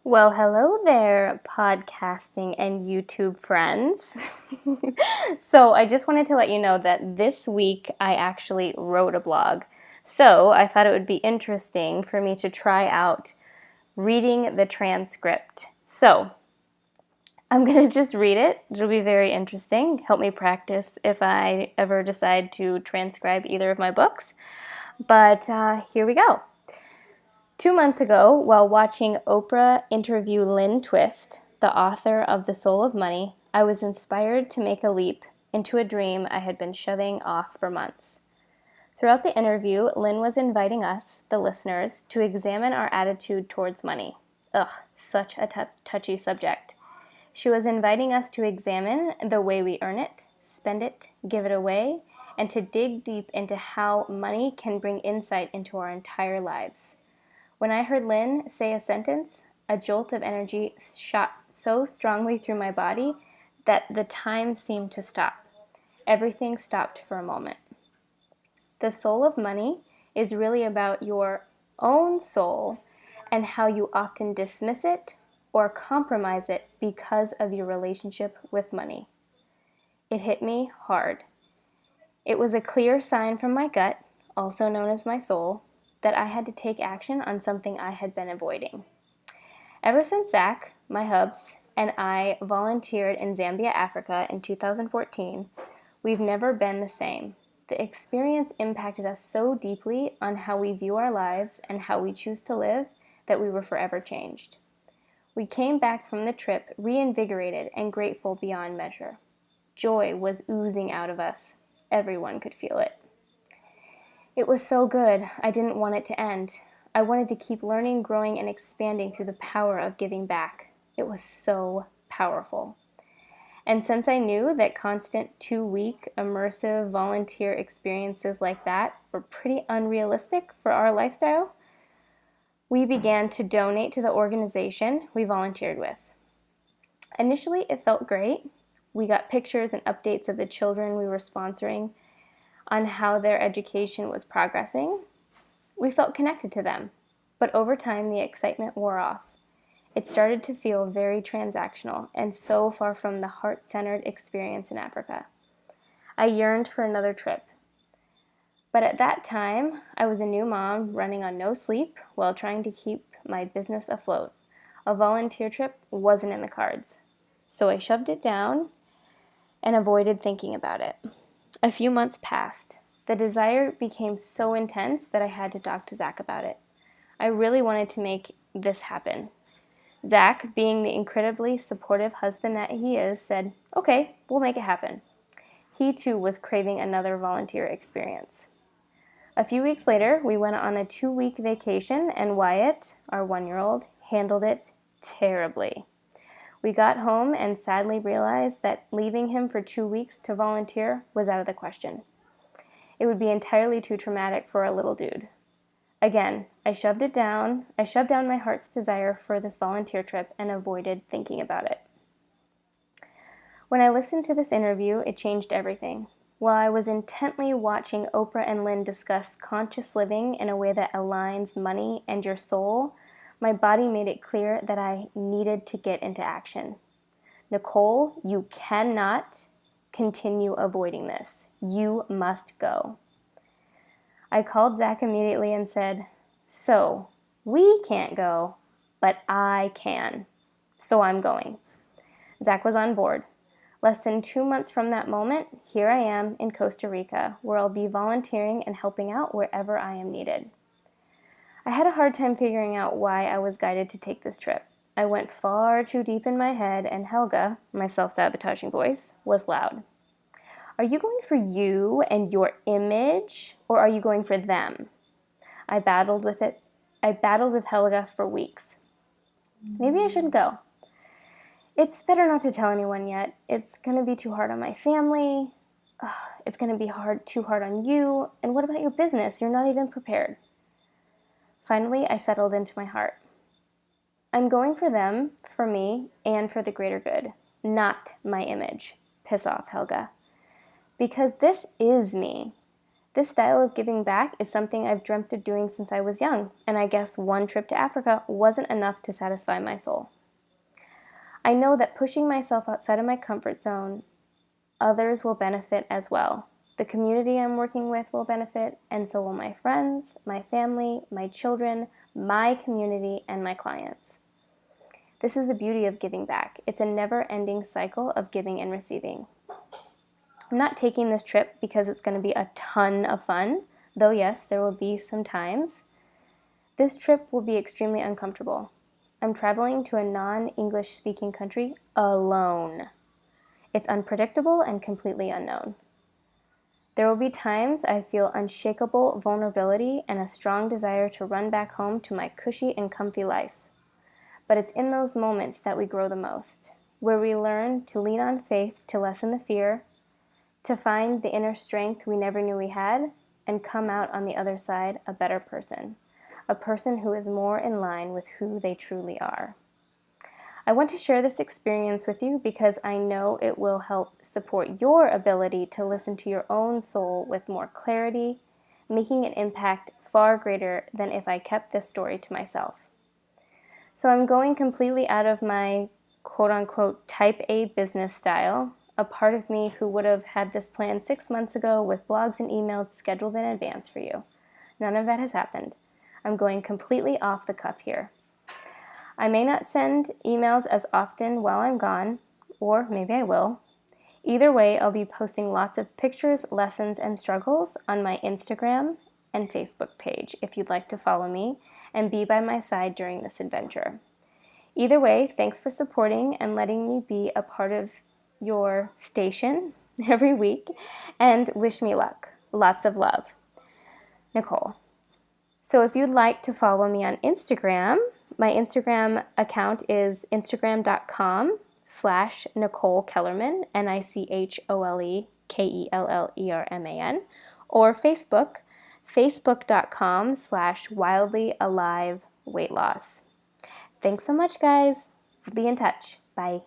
Well, hello there, podcasting and YouTube friends. So, I just wanted to let you know that this week I actually wrote a blog. So, I thought it would be interesting for me to try out reading the transcript. So, I'm going to just read it. It'll be very interesting. Help me practice if I ever decide to transcribe either of my books. But here we go. 2 months ago, while watching Oprah interview Lynn Twist, the author of The Soul of Money, I was inspired to make a leap into a dream I had been shoving off for months. Throughout the interview, Lynn was inviting us, the listeners, to examine our attitude towards money. Ugh, such a touchy subject. She was inviting us to examine the way we earn it, spend it, give it away, and to dig deep into how money can bring insight into our entire lives. When I heard Lynn say a sentence, a jolt of energy shot so strongly through my body that the time seemed to stop. Everything stopped for a moment. The soul of money is really about your own soul and how you often dismiss it or compromise it because of your relationship with money. It hit me hard. It was a clear sign from my gut, also known as my soul, that I had to take action on something I had been avoiding. Ever since Zach, my hubs, and I volunteered in Zambia, Africa in 2014, we've never been the same. The experience impacted us so deeply on how we view our lives and how we choose to live that we were forever changed. We came back from the trip reinvigorated and grateful beyond measure. Joy was oozing out of us. Everyone could feel it. It was so good, I didn't want it to end. I wanted to keep learning, growing, and expanding through the power of giving back. It was so powerful. And since I knew that constant 2-week immersive volunteer experiences like that were pretty unrealistic for our lifestyle, we began to donate to the organization we volunteered with. Initially, it felt great. We got pictures and updates of the children we were sponsoring on how their education was progressing. We felt connected to them, but over time the excitement wore off. It started to feel very transactional and so far from the heart-centered experience in Africa. I yearned for another trip. But at that time, I was a new mom running on no sleep while trying to keep my business afloat. A volunteer trip wasn't in the cards. So I shoved it down and avoided thinking about it. A few months passed. The desire became so intense that I had to talk to Zach about it. I really wanted to make this happen. Zach, being the incredibly supportive husband that he is, said, "Okay, we'll make it happen." He too was craving another volunteer experience. A few weeks later, we went on a 2-week vacation, and Wyatt, our 1-year-old, handled it terribly. We got home and sadly realized that leaving him for 2 weeks to volunteer was out of the question. It would be entirely too traumatic for a little dude. Again, I shoved down my heart's desire for this volunteer trip and avoided thinking about it. When I listened to this interview, it changed everything. While I was intently watching Oprah and Lynn discuss conscious living in a way that aligns money and your soul, my body made it clear that I needed to get into action. Nicole, you cannot continue avoiding this. You must go. I called Zach immediately and said, "So, we can't go, but I can. So I'm going." Zach was on board. Less than 2 months from that moment, here I am in Costa Rica, where I'll be volunteering and helping out wherever I am needed. I had a hard time figuring out why I was guided to take this trip. I went far too deep in my head, and Helga, my self-sabotaging voice, was loud. "Are you going for you and your image, or are you going for them?" I battled with it. I battled with Helga for weeks. Maybe I shouldn't go. It's better not to tell anyone yet. It's going to be too hard on my family. It's going to be too hard on you. And what about your business? You're not even prepared. Finally, I settled into my heart. I'm going for them, for me, and for the greater good, not my image. Piss off, Helga. Because this is me. This style of giving back is something I've dreamt of doing since I was young, and I guess one trip to Africa wasn't enough to satisfy my soul. I know that pushing myself outside of my comfort zone, others will benefit as well. The community I'm working with will benefit, and so will my friends, my family, my children, my community, and my clients. This is the beauty of giving back. It's a never-ending cycle of giving and receiving. I'm not taking this trip because it's going to be a ton of fun, though yes, there will be some times. This trip will be extremely uncomfortable. I'm traveling to a non-English speaking country alone. It's unpredictable and completely unknown. There will be times I feel unshakable vulnerability and a strong desire to run back home to my cushy and comfy life. But it's in those moments that we grow the most, where we learn to lean on faith to lessen the fear, to find the inner strength we never knew we had, and come out on the other side a better person, a person who is more in line with who they truly are. I want to share this experience with you because I know it will help support your ability to listen to your own soul with more clarity, making an impact far greater than if I kept this story to myself. So I'm going completely out of my quote-unquote type A business style, a part of me who would have had this plan 6 months ago with blogs and emails scheduled in advance for you. None of that has happened. I'm going completely off the cuff here. I may not send emails as often while I'm gone, or maybe I will. Either way, I'll be posting lots of pictures, lessons, and struggles on my Instagram and Facebook page if you'd like to follow me and be by my side during this adventure. Either way, thanks for supporting and letting me be a part of your station every week, and wish me luck. Lots of love. Nicole. So if you'd like to follow me on Instagram, my Instagram account is instagram.com/Nicole Kellerman, NicholeKellerman, or Facebook, facebook.com/wildlyaliveweightloss. Thanks so much, guys. Be in touch. Bye.